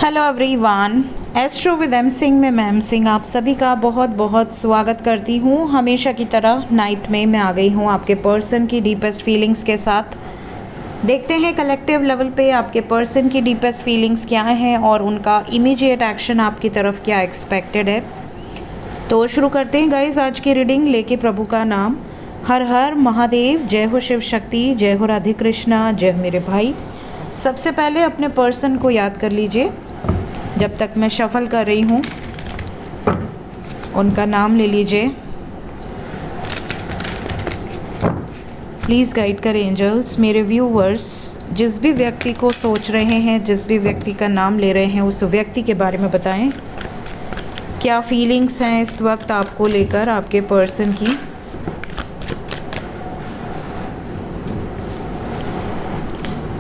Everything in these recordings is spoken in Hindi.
Hello everyone, astro with M Singh में मैम सिंह आप सभी का बहुत बहुत स्वागत करती हूँ। हमेशा की तरह नाइट में मैं आ गई हूँ आपके पर्सन की डीपेस्ट फीलिंग्स के साथ। देखते हैं कलेक्टिव लेवल पे आपके पर्सन की डीपेस्ट फीलिंग्स क्या हैं और उनका इमीडिएट एक्शन आपकी तरफ क्या एक्सपेक्टेड है। तो शुरू करते हैं गाइज आज की रीडिंग लेके प्रभु का नाम। हर हर महादेव, जय हो शिव शक्ति, जय हो राधे कृष्णा, जय हो मेरे भाई। सबसे पहले अपने पर्सन को याद कर लीजिए। जब तक मैं शफल कर रही हूँ उनका नाम ले लीजिए। प्लीज़ गाइड करें एंजल्स। मेरे व्यूवर्स जिस भी व्यक्ति को सोच रहे हैं, जिस भी व्यक्ति का नाम ले रहे हैं, उस व्यक्ति के बारे में बताएं क्या फीलिंग्स हैं इस वक्त आपको लेकर आपके पर्सन की।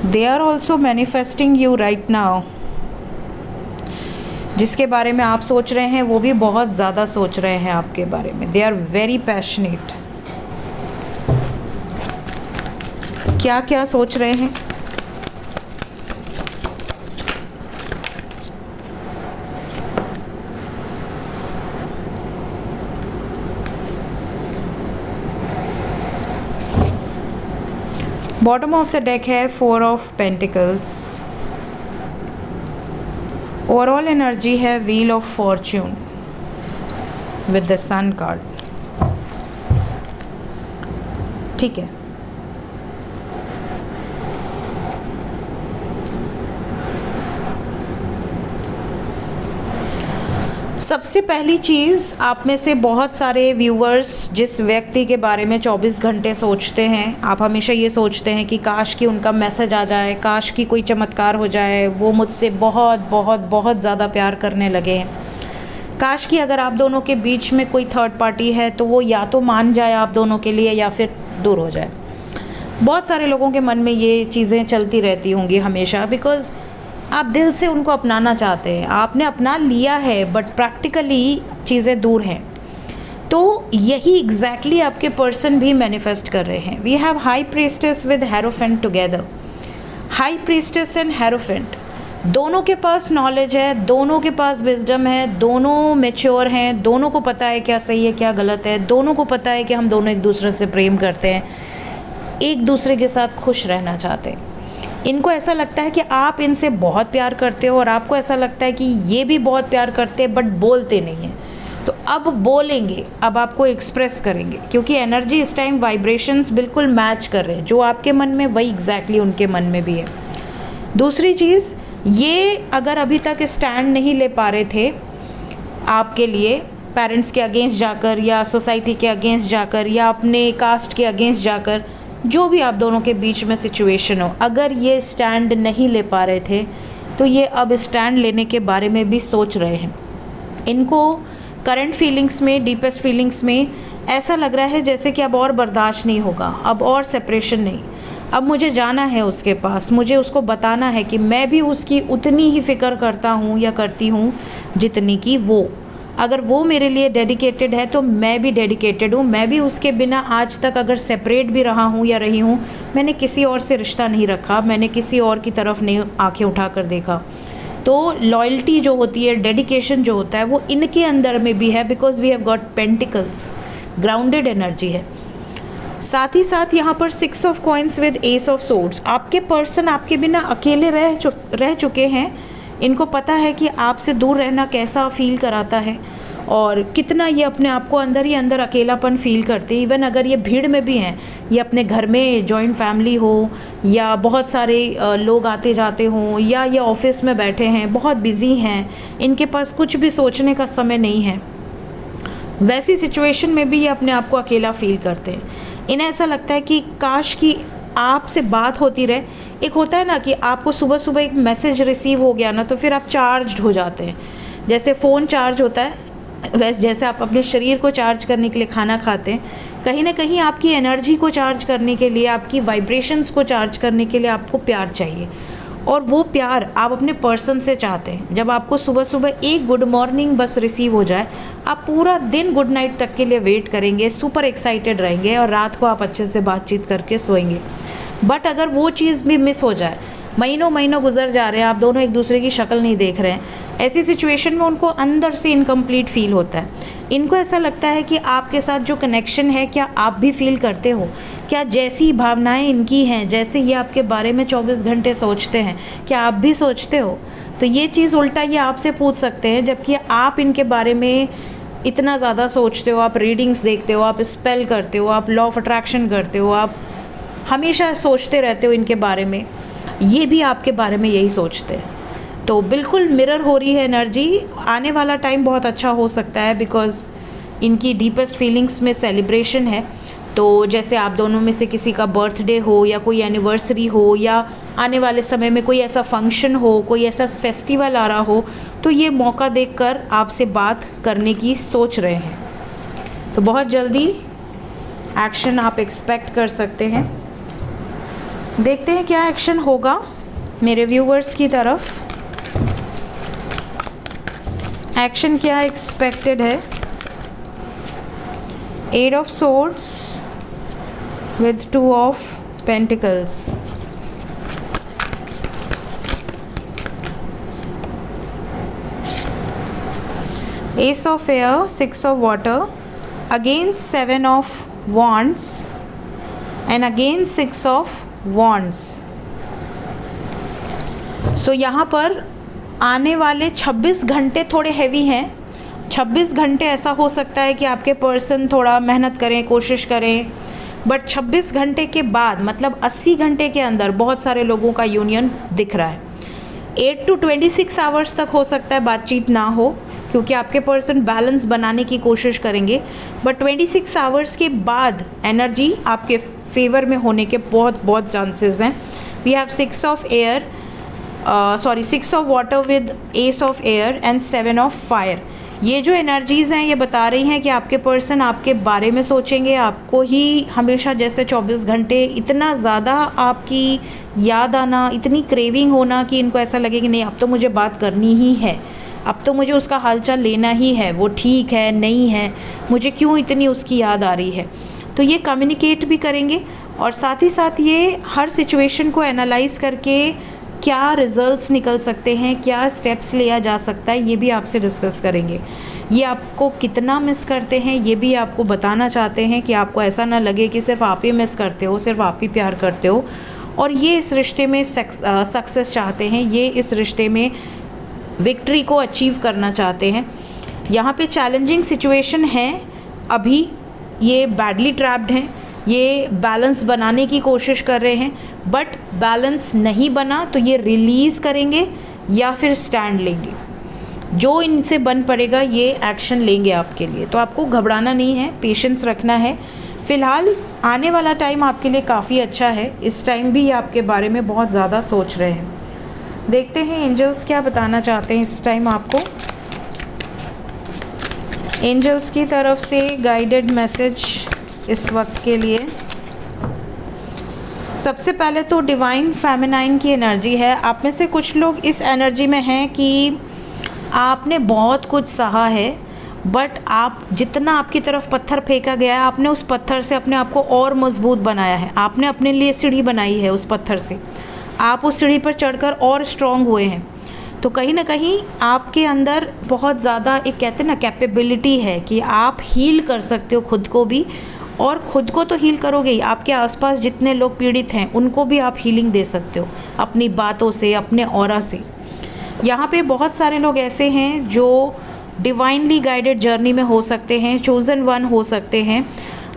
They are also manifesting you right now. जिसके बारे में आप सोच रहे हैं वो भी बहुत ज़्यादा सोच रहे हैं आपके बारे में। They are very passionate. क्या क्या सोच रहे हैं? बॉटम ऑफ द डेक है 4 ऑफ पेंटिकल्स। ओवरऑल एनर्जी है wheel of fortune with the sun card. ठीक है, सबसे पहली चीज़, आप में से बहुत सारे व्यूवर्स जिस व्यक्ति के बारे में 24 घंटे सोचते हैं, आप हमेशा ये सोचते हैं कि काश कि उनका मैसेज आ जाए, काश कि कोई चमत्कार हो जाए, वो मुझसे बहुत बहुत बहुत ज़्यादा प्यार करने लगे हैं। काश कि अगर आप दोनों के बीच में कोई थर्ड पार्टी है तो वो या तो मान जाए आप दोनों के लिए या फिर दूर हो जाए। बहुत सारे लोगों के मन में ये चीज़ें चलती रहती होंगी हमेशा, बिकॉज़ आप दिल से उनको अपनाना चाहते हैं। आपने अपना लिया है बट प्रैक्टिकली चीज़ें दूर हैं। तो यही एग्जैक्टली आपके पर्सन भी मैनिफेस्ट कर रहे हैं। We have high priestess with hierophant together. High priestess and hierophant दोनों के पास नॉलेज है, दोनों के पास विजडम है, दोनों मैच्योर हैं, दोनों को पता है क्या सही है क्या गलत है, दोनों को पता है कि हम दोनों एक दूसरे से प्रेम करते हैं, एक दूसरे के साथ खुश रहना चाहते हैं। इनको ऐसा लगता है कि आप इनसे बहुत प्यार करते हो और आपको ऐसा लगता है कि ये भी बहुत प्यार करते हैं बट बोलते नहीं हैं। तो अब बोलेंगे, अब आपको एक्सप्रेस करेंगे, क्योंकि एनर्जी इस टाइम वाइब्रेशंस बिल्कुल मैच कर रहे हैं। जो आपके मन में वही एग्जैक्टली उनके मन में भी है। दूसरी चीज़, ये अगर अभी तक स्टैंड नहीं ले पा रहे थे आपके लिए, पेरेंट्स के अगेंस्ट जाकर या सोसाइटी के अगेंस्ट जाकर या अपने कास्ट के अगेंस्ट जाकर, जो भी आप दोनों के बीच में सिचुएशन हो, अगर ये स्टैंड नहीं ले पा रहे थे तो ये अब स्टैंड लेने के बारे में भी सोच रहे हैं। इनको करंट फीलिंग्स में, डीपेस्ट फीलिंग्स में ऐसा लग रहा है जैसे कि अब और बर्दाश्त नहीं होगा, अब और सेपरेशन नहीं, अब मुझे जाना है उसके पास, मुझे उसको बताना है कि मैं भी उसकी उतनी ही फ़िक्र करता हूँ या करती हूँ जितनी कि वो। अगर वो मेरे लिए डेडिकेटेड है तो मैं भी डेडिकेटेड हूँ। मैं भी उसके बिना आज तक अगर सेपरेट भी रहा हूँ या रही हूँ, मैंने किसी और से रिश्ता नहीं रखा, मैंने किसी और की तरफ नहीं आंखें उठाकर देखा। तो लॉयल्टी जो होती है, डेडिकेशन जो होता है, वो इनके अंदर में भी है, because we have got pentacles, grounded energy है। साथ ही साथ यहाँ पर 6 of coins with ace of swords. आपके पर्सन आपके बिना अकेले रह चुके हैं। इनको पता है कि आपसे दूर रहना कैसा फील कराता है और कितना ये अपने आप को अंदर ही अंदर अकेलापन फील करते हैं। इवन अगर ये भीड़ में भी हैं, ये अपने घर में जॉइंट फैमिली हो या बहुत सारे लोग आते जाते हों, या ये ऑफिस में बैठे हैं, बहुत बिजी हैं, इनके पास कुछ भी सोचने का समय नहीं है, वैसी सिचुएशन में भी ये अपने आप को अकेला फील करते हैं। इन्हें ऐसा लगता है कि काश कि आपसे बात होती रहे। एक होता है ना कि आपको सुबह सुबह एक मैसेज रिसीव हो गया ना, तो फिर आप चार्ज्ड हो जाते हैं। जैसे फ़ोन चार्ज होता है, वैसे जैसे आप अपने शरीर को चार्ज करने के लिए खाना खाते हैं, कहीं ना कहीं आपकी एनर्जी को चार्ज करने के लिए, आपकी वाइब्रेशंस को चार्ज करने के लिए आपको प्यार चाहिए। और वो प्यार आप अपने पर्सन से चाहते हैं। जब आपको सुबह सुबह एक गुड मॉर्निंग बस रिसीव हो जाए, आप पूरा दिन गुड नाइट तक के लिए वेट करेंगे, सुपर एक्साइटेड रहेंगे और रात को आप अच्छे से बातचीत करके सोएंगे। बट अगर वो चीज़ भी मिस हो जाए, महीनों महीनों गुजर जा रहे हैं, आप दोनों एक दूसरे की शक्ल नहीं देख रहे हैं, ऐसी सिचुएशन में उनको अंदर से इनकम्प्लीट फील होता है। इनको ऐसा लगता है कि आपके साथ जो कनेक्शन है, क्या आप भी फील करते हो? क्या जैसी भावनाएं इनकी हैं, जैसे ये आपके बारे में 24 घंटे सोचते हैं, क्या आप भी सोचते हो? तो ये चीज़ उल्टा ये आपसे पूछ सकते हैं, जबकि आप इनके बारे में इतना ज़्यादा सोचते हो, आप रीडिंग्स देखते हो, आप स्पेल करते हो, आप लॉ ऑफ अट्रैक्शन करते हो, आप हमेशा सोचते रहते हो इनके बारे में, ये भी आपके बारे में यही सोचते हैं। तो बिल्कुल मिरर हो रही है एनर्जी। आने वाला टाइम बहुत अच्छा हो सकता है, बिकॉज़ इनकी डीपेस्ट फीलिंग्स में सेलिब्रेशन है। तो जैसे आप दोनों में से किसी का बर्थडे हो या कोई एनिवर्सरी हो, या आने वाले समय में कोई ऐसा फंक्शन हो, कोई ऐसा फेस्टिवल आ रहा हो, तो ये मौका देखकर आपसे बात करने की सोच रहे हैं। तो बहुत जल्दी एक्शन आप एक्सपेक्ट कर सकते हैं। देखते हैं क्या एक्शन होगा मेरे व्यूवर्स की तरफ। एक्शन क्या एक्सपेक्टेड है? 8 of Swords with 2 of Pentacles. Ace of Air, 6 of Water, again 7 of Wands and again 6 of Wands. So यहाँ पर आने वाले 26 घंटे थोड़े हैवी हैं। 26 घंटे ऐसा हो सकता है कि आपके पर्सन थोड़ा मेहनत करें, कोशिश करें, बट 26 घंटे के बाद, मतलब 80 घंटे के अंदर बहुत सारे लोगों का यूनियन दिख रहा है। 8 to 26 आवर्स तक हो सकता है बातचीत ना हो, क्योंकि आपके पर्सन बैलेंस बनाने की कोशिश करेंगे, बट 26 आवर्स के बाद एनर्जी आपके फेवर में होने के बहुत चांसेस हैं। We have 6 of Air, 6 of Water with Ace of Air and 7 of Fire। ये जो एनर्जीज़ हैं ये बता रही हैं कि आपके पर्सन आपके बारे में सोचेंगे, आपको ही हमेशा जैसे 24 घंटे इतना ज़्यादा आपकी याद आना, इतनी क्रेविंग होना कि इनको ऐसा लगे कि नहीं अब तो मुझे बात करनी ही है, अब तो मुझे उसका हालचाल लेना ही है, वो ठीक है नहीं है, मुझे क्यों इतनी उसकी याद आ रही है। तो ये कम्युनिकेट भी करेंगे और साथ ही साथ ये हर सिचुएशन को एनालाइज करके क्या रिजल्ट्स निकल सकते हैं, क्या स्टेप्स लिया जा सकता है, ये भी आपसे डिस्कस करेंगे। ये आपको कितना मिस करते हैं ये भी आपको बताना चाहते हैं, कि आपको ऐसा ना लगे कि सिर्फ आप ही मिस करते हो, सिर्फ आप ही प्यार करते हो, और ये इस रिश्ते में सक्सेस चाहते हैं, ये इस रिश्ते में विक्ट्री को अचीव करना चाहते हैं। यहाँ पे चैलेंजिंग सिचुएशन है, अभी ये बैडली ट्रैप्ड हैं, ये बैलेंस बनाने की कोशिश कर रहे हैं, बट बैलेंस नहीं बना तो ये रिलीज़ करेंगे या फिर स्टैंड लेंगे। जो इनसे बन पड़ेगा ये एक्शन लेंगे आपके लिए। तो आपको घबराना नहीं है, पेशेंस रखना है। फ़िलहाल आने वाला टाइम आपके लिए काफ़ी अच्छा है। इस टाइम भी आपके बारे में बहुत ज़्यादा सोच रहे हैं। देखते हैं एंजल्स क्या बताना चाहते हैं इस टाइम आपको। एंजल्स की तरफ से गाइडेड मैसेज इस वक्त के लिए। सबसे पहले तो डिवाइन फेमिनाइन की एनर्जी है। आप में से कुछ लोग इस एनर्जी में हैं कि आपने बहुत कुछ सहा है, बट आप जितना आपकी तरफ पत्थर फेंका गया है, आपने उस पत्थर से अपने आप को और मजबूत बनाया है। आपने अपने लिए सीढ़ी बनाई है उस पत्थर से, आप उस सीढ़ी पर चढ़कर और स्ट्रॉन्ग हुए हैं। तो कहीं ना कहीं आपके अंदर बहुत ज़्यादा एक कहते हैं ना कैपेबिलिटी है कि आप हील कर सकते हो खुद को भी, और ख़ुद को तो हील करोगे ही, आपके आसपास जितने लोग पीड़ित हैं उनको भी आप हीलिंग दे सकते हो अपनी बातों से, अपने ऑरा से। यहाँ पे बहुत सारे लोग ऐसे हैं जो डिवाइनली गाइडेड जर्नी में हो सकते हैं, चोज़न वन हो सकते हैं।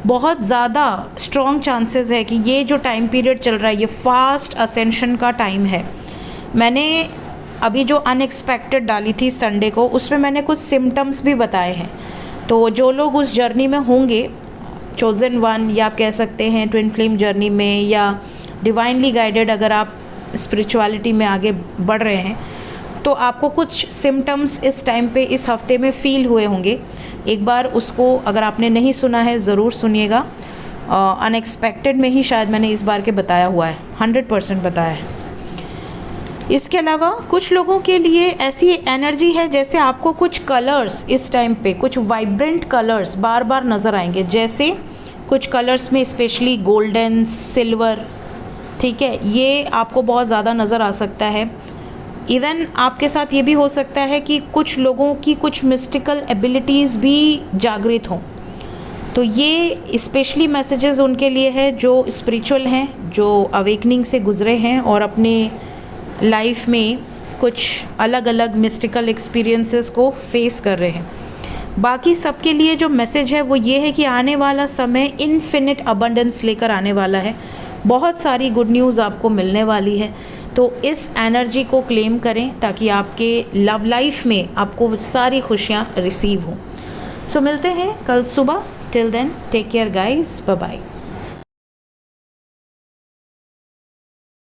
बहुत ज़्यादा स्ट्रॉन्ग चांसेस है कि ये जो टाइम पीरियड चल रहा है ये फास्ट असेंशन का टाइम है। मैंने अभी जो अनएक्सपेक्टेड डाली थी संडे को, उसमें मैंने कुछ सिम्टम्स भी बताए हैं। तो जो लोग उस जर्नी में होंगे, चोज़न वन या आप कह सकते हैं ट्विन फ्लेम जर्नी में, या डिवाइनली गाइडेड अगर आप स्पिरिचुअलिटी में आगे बढ़ रहे हैं, तो आपको कुछ सिम्टम्स इस टाइम पे इस हफ्ते में फ़ील हुए होंगे। एक बार उसको अगर आपने नहीं सुना है ज़रूर सुनिएगा। अनएक्सपेक्टेड में ही शायद मैंने इस बार के बताया हुआ है, 100% बताया है। इसके अलावा कुछ लोगों के लिए ऐसी एनर्जी है जैसे आपको कुछ कलर्स इस टाइम पे, कुछ वाइब्रेंट कलर्स बार बार नज़र आएंगे। जैसे कुछ कलर्स में स्पेशली गोल्डन, सिल्वर, ठीक है, ये आपको बहुत ज़्यादा नज़र आ सकता है। इवन आपके साथ ये भी हो सकता है कि कुछ लोगों की कुछ मिस्टिकल एबिलिटीज़ भी जागृत हों। तो ये स्पेशली मैसेजेस उनके लिए है जो स्पिरिचुअल हैं, जो अवेकनिंग से गुज़रे हैं और अपने लाइफ में कुछ अलग अलग मिस्टिकल एक्सपीरियंसेस को फेस कर रहे हैं। बाकी सबके लिए जो मैसेज है वो ये है कि आने वाला समय इनफिनिट अबंडेंस लेकर आने वाला है। बहुत सारी गुड न्यूज़ आपको मिलने वाली है। तो इस एनर्जी को क्लेम करें ताकि आपके लव लाइफ में आपको सारी खुशियाँ रिसीव हों। सो मिलते हैं कल सुबह। Till then take care guys, bye bye.